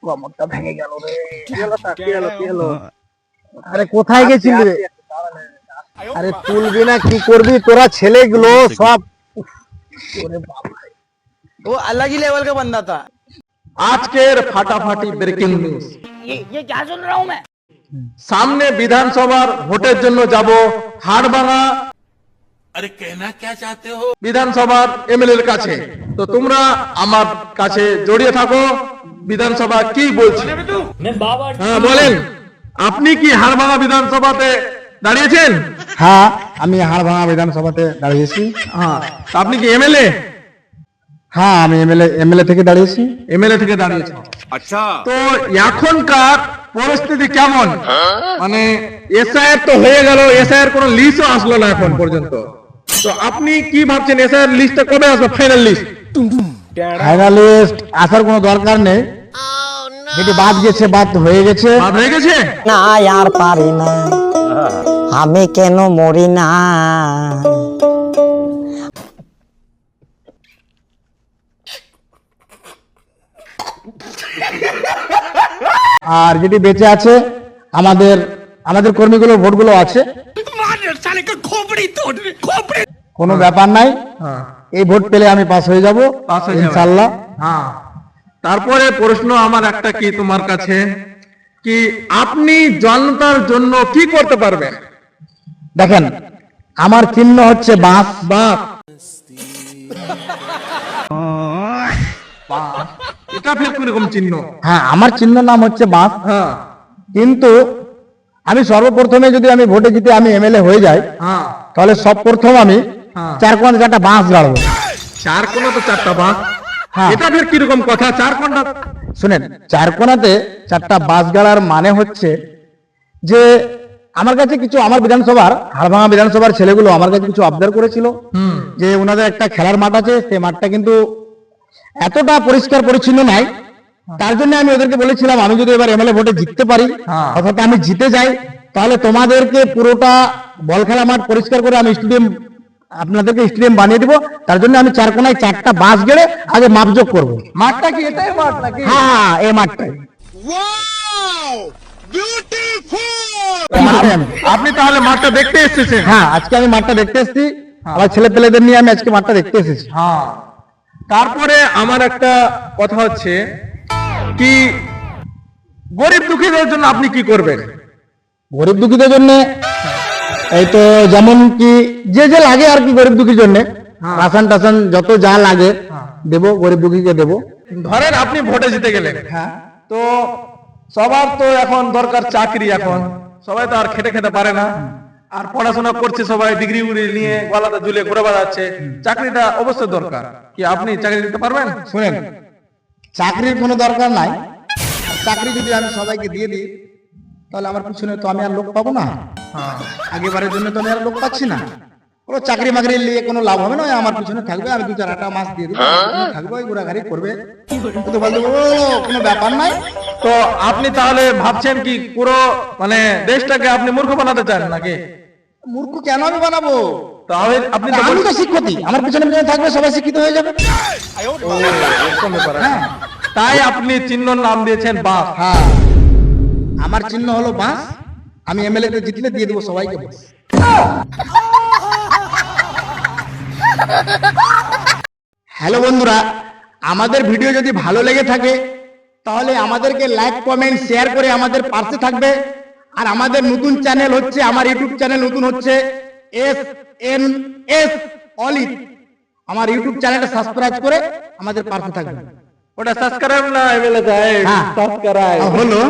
কমরটা ভেঙে গেল রে। কি হলো? আরে কোথায় গেছিলি রে? আরে তুলবি না কি করবি তোরা ছেলেগুলো সব? ওরে বাবা, वो अलग ही लेवल का बंदा था। আজকের ফাটাফাটি ব্রেকিং নিউজ। ये क्या सुन रहा हूँ मैं? সামনে বিধানসভার ভোটের জন্য যাব হাড়ভাঙা। अरे कहना क्या चाहते हो? বিধানসভার এমএলএ এর কাছে। তো তোমরা আমার কাছে জড়িয়ে থাকো। বিধানসভা কি বলছে? হ্যাঁ বলেন, আপনি কি হাড়ভাঙা বিধানসভাতে দাঁড়িয়েছেন? হ্যাঁ আমি হাড়ভাঙা বিধানসভাতে দাঁড়িয়েছি। হ্যাঁ, তা আপনি কি এমএলএ? হ্যাঁ আমি এমএলএ থেকে দাঁড়িয়েছি। এমএলএ থেকে দাঁড়িয়েছেন। अच्छा তো এখনকার পরিস্থিতি কেমন? মানে এসআইআর তো হয়ে গেল, এসআইআর কোনো লিস্টও আসলো না এখন পর্যন্ত। তো আপনি কি ভাবছেন এসআইআর লিস্টটা কবে আসবে, ফাইনাল লিস্ট? ফাইনালিস্ট আসার কোনো দরকার নেই। যেটি বাদ গেছে বাদ হয়ে গেছে। বাদ হয়ে গেছে? না আর পারি না, আমি কেন মরি না। আর যেটি বেঁচে আছে আমাদের কর্মীগুলো ভোটগুলো আছে, কোনো ব্যাপার নাই। এই ভোট পেলে আমি পাস হয়ে যাব পাস হয়ে যাবে। ইনশাআল্লাহ। হ্যাঁ, তারপরে প্রশ্ন আমার একটা কি তোমার কাছে, কি আপনি জনতার জন্য কি করতে পারবেন? দেখেন আমার চিহ্ন হচ্ছে বাঁশ। বাপ, এটা ফের কিরকম চিহ্ন? হ্যাঁ আমার চিহ্ন নাম হচ্ছে বাঁশ। হ্যাঁ কিন্তু আমি সর্বপ্রথমে যদি আমি ভোটে জিতে আমি এমএলএ হয়ে যাই, হ্যাঁ, তাহলে সর্বপ্রথম আমি হ্যাঁ। 4 কোণে 4টা বাঁশ গাড়বো। চার কোণা তো 4টা বাঁশ। হ্যাঁ। এটা ফের কিরকম কথা? 4 কোণা? শুনেন, 4 কোণাতে 4টা বাঁশ গাড়ার মানে হচ্ছে যে আমার কাছে কিছু, আমার বিধানসভার হাড়ভাঙা বিধানসভার ছেলেগুলো আমার কাছে কিছু আবদার করেছিল যে ওনাদের একটা খেলার মাঠ আছে, সেই মাঠটা কিন্তু এতটা পরিষ্কার পরিচ্ছন্ন নাই। তার জন্য আমি ওদেরকে বলেছিলাম আমি যদি এবার এমএলএ ভোটে জিততে পারি, হ্যাঁ। অর্থাৎ আমি জিতে যাই, তাহলে তোমাদেরকে পুরোটা বল খেলা মাঠ পরিষ্কার করে আমি স্টেডিয়াম, আপনাদেরকে স্টেডিয়াম বানিয়ে দিব। তার জন্য আমি 4 কোণায় 4টা বাঁশ গেড়ে আগে মাপজোক করবো। মাঠটা কি এটাই মাঠ নাকি? হ্যাঁ এই মাঠটাই। আপনি তাহলে মাঠটা দেখতে এসেছেন? হ্যাঁ আজকে আমি মাঠটা দেখতে এসেছি, আমার ছেলে পেলেদের নিয়ে আমি আজকে মাঠটা দেখতে এসেছি। হ্যাঁ, তারপরে আমার একটা কথা হচ্ছে কি গরিব দুঃখীদের জন্য আপনি কি করবেন? গরিব দুঃখীদের জন্য এই তো যেমন কি যে যে লাগে আর কি, গরিব দুঃখীর জন্য রাশন টাশন যত যা লাগে দেবো, গরিব দুঃখীকে দেবো। ধরেন আপনি ভোটে জিতে গেলেন, হ্যাঁ তো সবার তো এখন দরকার চাকরি। এখন সবাই তো আর খেটে খেতে পারে না, আর পড়াশোনা করছে সবাই, ডিগ্রি উড়ি নিয়ে গলাতে ঝুলে ঘুরে বেড়াচ্ছে। চাকরিটা অবশ্যই দরকার। কি আপনি চাকরি দিতে পারবেন? শুনেন, চাকরির কোনো দরকার নাই। চাকরি যদি আমি সবাইকে দিয়ে দিই তাহলে আমার পিছনে তো আমি আর লোক পাবো না। আগেবারের জন্য তো আমি আর লোক পাচ্ছি না। কোনো চাকরি মাকরি নিয়ে কোনো লাভ হবে না। ওই আমার পিছনে থাকবে, আমি 2-4টা মাস দিয়ে দিই, থাকবে, ওই ঘোরাঘুরি করবে, তো বলবে ও কোনো ব্যাপার নাই। তো আপনি তাহলে ভাবছেন কি পুরো মানে দেশটাকে আপনি মূর্খ বানাতে চান নাকি? মূর্খ কেন আমি বানাবো? তাহলে আপনি তো আমি তো শিক্ষিত, আমার পিছনে পিছনে থাকবে, সবাই শিক্ষিত হয়ে যাবে। হ্যাঁ, তাই আপনি চিহ্নর নাম দিয়েছেন বাস। হ্যাঁ আমার চিহ্ন হলো বাঁশ। আমি এমএলএ তে জিতলে দিয়ে দেবো সবাইকে বাঁশ। হ্যালো বন্ধুরা, আমাদের ভিডিও যদি ভালো লেগে থাকে তাহলে আমাদেরকে লাইক কমেন্ট শেয়ার করে আমাদের পাশে থাকবে। আর আমাদের নতুন চ্যানেল হচ্ছে, আমার ইউটিউব চ্যানেল নতুন হচ্ছে SNS অলি। আমার ইউটিউব চ্যানেলটা সাবস্ক্রাইব করে আমাদের পাশে থাকবে। ওটা সাবস্ক্রাইব না এমএলএ যায়, হ্যাঁ। সাবস্ক্রাইব হলো